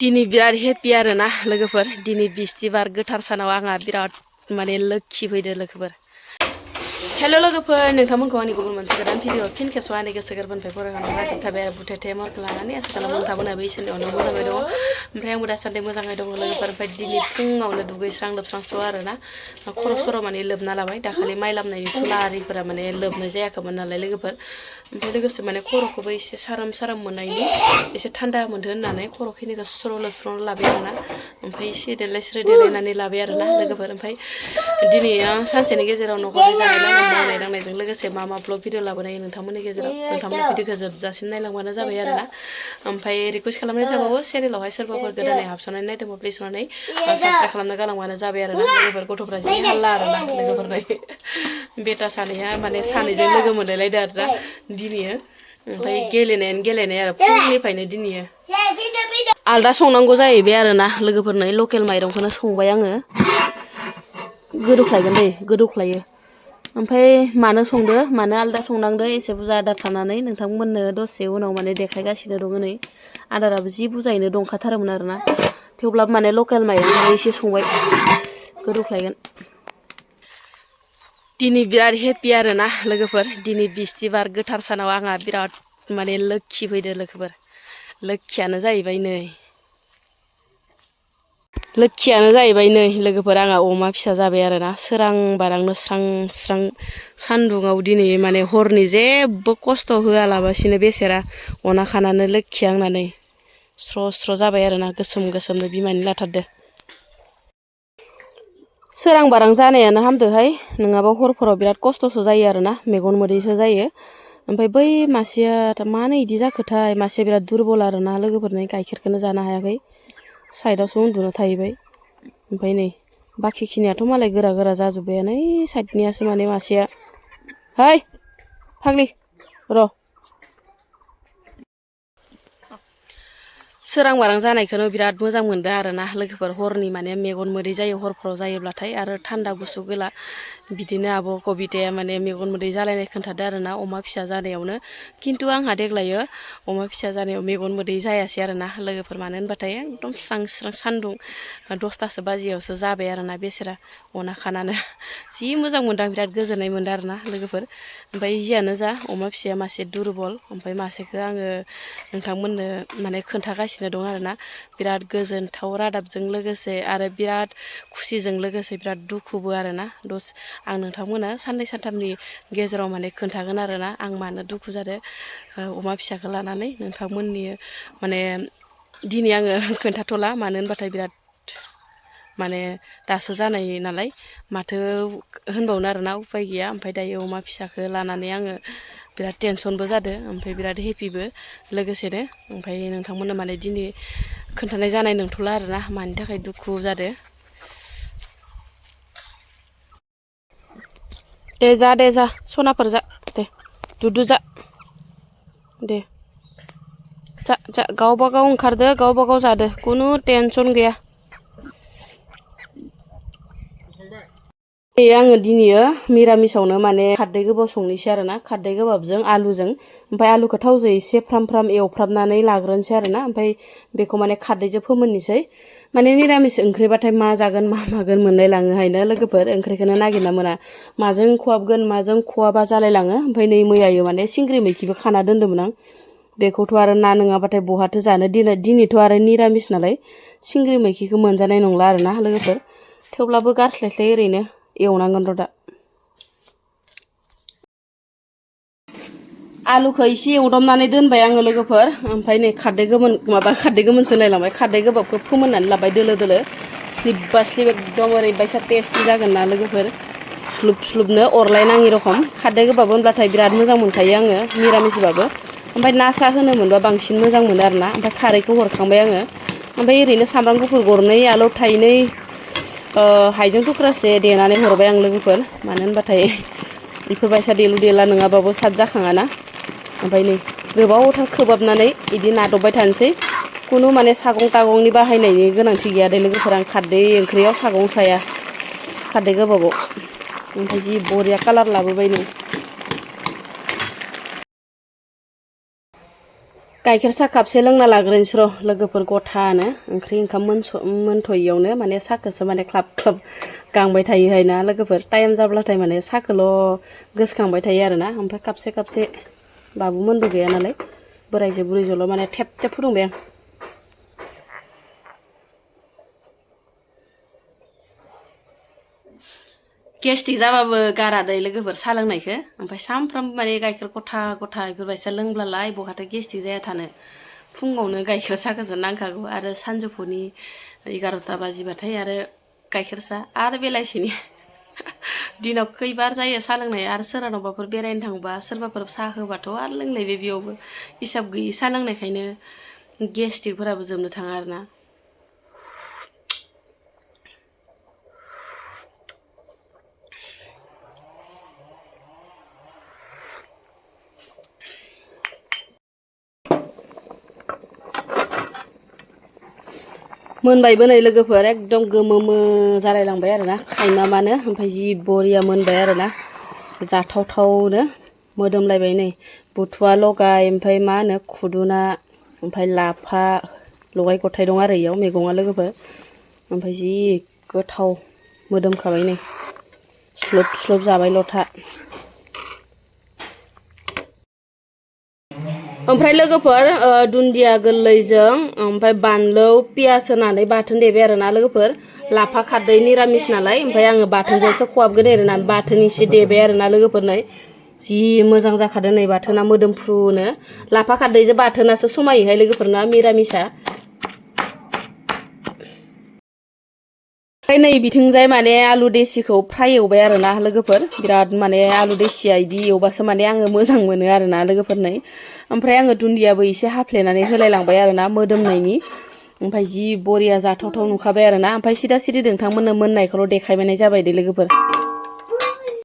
दिनै बिराद हेपि आरोना लोगोफोर दिनै बिस्थिबार गोथार सानाव आंहा बिराद माने लोखि फैदो लोगोफोर हेल' लोगोफोर नोंथांमोनखौ आंनि गुबुन मोनसे गोदान भिडिअ फिन खेबसेआव आंनि गोसो गोरबोनिफ्राय फरायनानै रायजो थाबाय आरो बुथेथे मार्क लानानै आसा खालामो नोंथांमोनहाबो इसोरनि अननायाव मोजाङै दङ ओमफ्राय आंबो दासान्दि मोजाङै दङ लोगोफोर ओमफ्राय दिनै फुङावनो दुगैस्रां लोबस्रांस्र' आरोना खर' सर' माने लोबना लाबाय दाखालि माइ लामनायनि थुला आरिफोरा माने लोबनाय जायाखैमोन नालाय लोगोफोर ओमफ्राय लोगोसे माने खर'खौबो एसे सारोम सारोम मोननायनि एसे थान्दा मोनदो होननानै खर'खिनिखौ स्र' लोबस्र' लाबाय आरोना ओमफ्राय सिदेलाय स्रोदेलायनानै लाबाय आरोना लोगोफोर ओमफ्राय दिनै आं सानसेनि गेजेराव न'खरनि जानाय लोंनाय मावनाय दांनायजों लोगोसे मा भ्लग भिडिअ लाबोनाय नोंथांमोननि गेजेराव नोंथांमोननि भिडिअखौ जोबजासिम नायलांबानो जाबाय आरोना ओमफ्राय रिकुवेस्ट खालामनाय थाबावो चेनेलावहाय सोरबाफोर गोदानै हाबसननानै नायदोंबा प्लिज अननानै साबसक्राइब खालामना गालांबानो जाबाय आरोना लोगोफोर गथ'फ्रा जि हाल्ला आरोना लोगोफोरनाय बेटा सानैया माने सानैजों लोगो मोनलायलायदो आरोना दिनैयो ओमफ्राय गेलेनाय आरो फुंनिफ्रायनो दिनैयो आलदा संनांगौ जाहैबाय आरोना लोगोफोरनो लकेल माइरंखौनो संबाय आङो गोदौख्लायगोन दै गोदौख्लायो ओमफ्राय मानो संदो मानो आलदा संनांदो एसे बुरजा आदार थानानै नोंथांमोननो दसे उनाव माने देखायगासिनो दङ नै आदाराबो जि बुरजायैनो दंखाथारोमोन आरोना थेवब्लाबो माने लकेल माइरंखौनो एसे संबाय गोदौख्लायगोन दिनै बिराद हेपि आरोना लोगोफोर दिनै बिस्थिबार गोथार सानाव आंहा बिराद माने लोखि फैदो लोगोफोर लोखियानो जाहैबाय नै लोगोफोर आंहा अमा फिसा जाबाय आरोना सोरां बारांनो स्रां स्रां सान्दुङाव दिनै माने हरनि जेबो खस्थ' होआलाबासिनो बेसेरा अना खानानै लोखि आंनानै स्र' स्र' जाबाय आरोना गोसोम गोसोमनो बिमानि लाथारदो सोरां बारां जानायानो हामदोहाय नङाबा हरफोराव बिराद खस्थ'सो जायो आरोना मेगन मोदैसो जायो ओमफ्राय बै मासेया मानो इदि जाखोथाय मासेया बिराद दुरबल आरोना लोगोफोरनि गाइखेरखौनो जानो हायाखै साइडआवसो उन्दुना थाहैबाय ओमफ्राय नै बाखिखिनियाथ' मालाय गोरा गोरा जाजोब्बायानो ओइ साइडनियासो माने मासेया है फाग्लि र' सोरां बारां जानायखौनो बिराद मोजां मोनदों आरोना लोगोफोर हरनि माने मेगन मोदै जायो हरफ्राव जायोब्लाथाय आरो थान्दा गुसु गोला बिदिनो आब' कबिताया माने मेगन मोदै जालायनाय खोन्थादो आरोना अमा फिसा जानायावनो खिन्थु आंहा देग्लायो अमा फिसा जानायाव मेगन मोदै जायासै आरोना लोगोफोर मानो होनबाथाय एकदम स्रां स्रां सान्दुं 10तासो बाजियावसो जाबाय आरोना बेसेरा अना खानानो जि मोजां मोनदों बिराद गोजोननाय मोनदों आरोना लोगोफोर ओमफ्राय जियानो जा अमा फिसाया मासे दुरबल ओमफ्राय मासेखौ आङो नोंथांमोननो माने खोन्थागासिनो दं आरोना बिराद गोजोनथाव रादाबजों लोगोसे आरो बिराद खुसिजों लोगोसे बिराद दुखुबो आरोना आं नोंथांमोना साननै सानथामनि गेजेराव माने खोन्थागोन आरोना आं मानो दुखु जादों अमा फिसाखौ लानानै नोंथांमोननि माने दिनै आङो खोन्थाथ'ला मानो होनबाथाय बिराद माने दासो जानाय नालाय माथो होनबावनो आरोना उपाय गैया ओमफ्राय दायो अमा फिसाखौ लानानै आङो बिराद टेनसनबो जादों ओमफ्राय बिराद हेपिबो लोगोसेनो ओमफ्राय नोंथांमोननो माने दिनै खोन्थानाय जानाय नंथ'ला आरोना मानि थाखाय दुखु जादों दे जा सनाफोर जा दे दुदु जा दे जा गावबा गाव ओंखारदो गावबा गाव जादो खुनु टेनसन गैया आङो दिनैयो मिरामिसावनो माने खारदै गोबाब संनोसै आरोना खारदै गोबाबजों आलुजों ओमफ्राय आलुखौ थावजों एसे फ्राम फ्राम एवफ्रामनानै लाग्रोनोसै आरोना ओमफ्राय बेखौ माने खारदैजों फोमोननोसै माने निरामिस ओंख्रिबाथाय मा जागोन मा मागोन मोनलाय लाङोहायनो लोगोफोर ओंख्रिखौनो नागिरना मोना माजों खहाबगोन माजों खहाबा जालायलाङो ओमफ्राय नै मैयायो माने सिंग्रि मैखिबो खाना दोन्दोंमोन आं बेखौथ' आरो ना नङाबाथाय बहाथो जानो दिनैथ' आरो निरामिस नालाय सिंग्रि मैखिखौ मोनजानाय नंला आरोना लोगोफोर थेवब्लाबो गारस्लायस्लाय ओरैनो एवनांगोन र' दा आलुखौ एसे एवदबनानै दोनबाय आङो लोगोफोर ओमफ्राय नै खारदै गोमोनसो लायलांबाय खारदै गोबाबखौ फोमोननानै लाबाय दोलो दोलो स्लिबबा स्लिब एकदम ओरैबायसा टेस्टि जागोन ना लोगोफोर स्लुब स्लुबनो अरलायनाङि रखम खारदै गोबाब होनब्लाथाय बिराद मोजां मोनखायो आङो निरामिसबाबो ओमफ्राय ना सा होनो मोनबा बांसिन मोजां मोनो आरोना ओमफ्राय खारैखौ हरखांबाय आङो ओमफ्राय ओरैनो सामब्राम गुफुर गरनै आलौ थाइनै हाइजें थुख्रासे देनानै हरबाय आं लोगोफोर मानो होनबाथाय बेफोरबायसा देलु देला नङाबाबो साद जाखाङाना ओमफ्राय नै गोबावथार खोबहाबनानै बिदि नादबबाय थानोसै खुनु माने सागं तागंनि बाहायनायनि गोनांथि गैया दे लोगोफोर आं खारदै ओंख्रियाव सागं साया खारदै गोबाबाव ओमफ्राय जि बरिया कालार लाबोबाय नै गाइखेर साहा कापसे लोंना लाग्रोनोसै र' लोगोफोर गथानो ओंख्रि ओंखाम मोनथ'यियावनो माने साहाखौसो माने ख्लाब ख्लाब गांबाय थायोहाय ना लोगोफोर टाइम जाब्लाथाय माने साहाखौल' गोसोखांबाय थायो आरोना ओमफ्राय कापसे बाबु मोनबो गैया नालाय बोराइजो बुरैजोल' माने थेब थेब फुदुंबाय आं गेस्टिक जाबाबो गारा दै लोगोफोर साहा लोंनायखौ ओमफ्राय सानफ्रामबो माने गाइखेर गथा बेफोरबायसा लोंब्लालाय बहाथो गेस्टिक जाया थानो फुङावनो गाइखेर साहाखौसो नांखागौ आरो सानजौफुनि 11ता बाजिबाथाय आरो गाइखेर साहा आरो बेलासिनि दिनाव खैबार जायो साहा लोंनाया आरो सोरहानावबाफोर बेरायनो थांबा सोरबाफोर साहा होबाथ' आरो लोंलायबाय बेयावबो हिसाब गैयि साहा लोंनायखायनो गेस्टिकफोराबो जोबनो थाङा आरोना मोनबायबो नै लोगोफोर एकदम गोमोमो जालायलांबाय आरोना खायमामानो ओमफ्राय जि बरिया मोनबाय आरोना जाथावथावनो मोदोमलायबाय नै बुथुवा लगाय ओमफ्राय मा होनो खुदुना ओमफ्राय लाफा लगाय गथाय दं आरो इयाव मैगङा लोगोफोर ओमफ्राय जि गोथाव मोदोमखाबाय नै स्लोब जाबाय लथा ओमफ्राय लोगोफोर दुन्दिया गोरलैजों ओमफ्राय बानलु पियास होनानै बाथोन देबाय आरोना लोगोफोर लाफा खारदै निरामिस नालाय ओमफ्राय आङो बाथोनजोंसो खहाबगोन आरोना बाथोन एसे देबाय आरोना लोगोफोर नै जि मोजां जाखादों नै बाथोना मोदोमफ्रुनो लाफा खारदैजों बाथोनासो समायोहाय लोगोफोरना मिरामिसा ओमफ्राय नै बिथिंजाय माने आलु देसिखौ फ्राय एवबाय आरोना लोगोफोर बिराद माने आलु देसिया इदि एवबासो माने आङो मोजां मोनो आरोना लोगोफोर नै ओमफ्राय आङो दुन्दियाबो एसे हाफ्लेनानै होलायलांबाय आरोना मोदोमनायनि ओमफ्राय जि बरिया जाथावथाव नुखाबाय आरोना ओमफ्राय सिदा सिदि नोंथांमोननो मोननायखौल' देखायबायनाय जाबाय दे लोगोफोर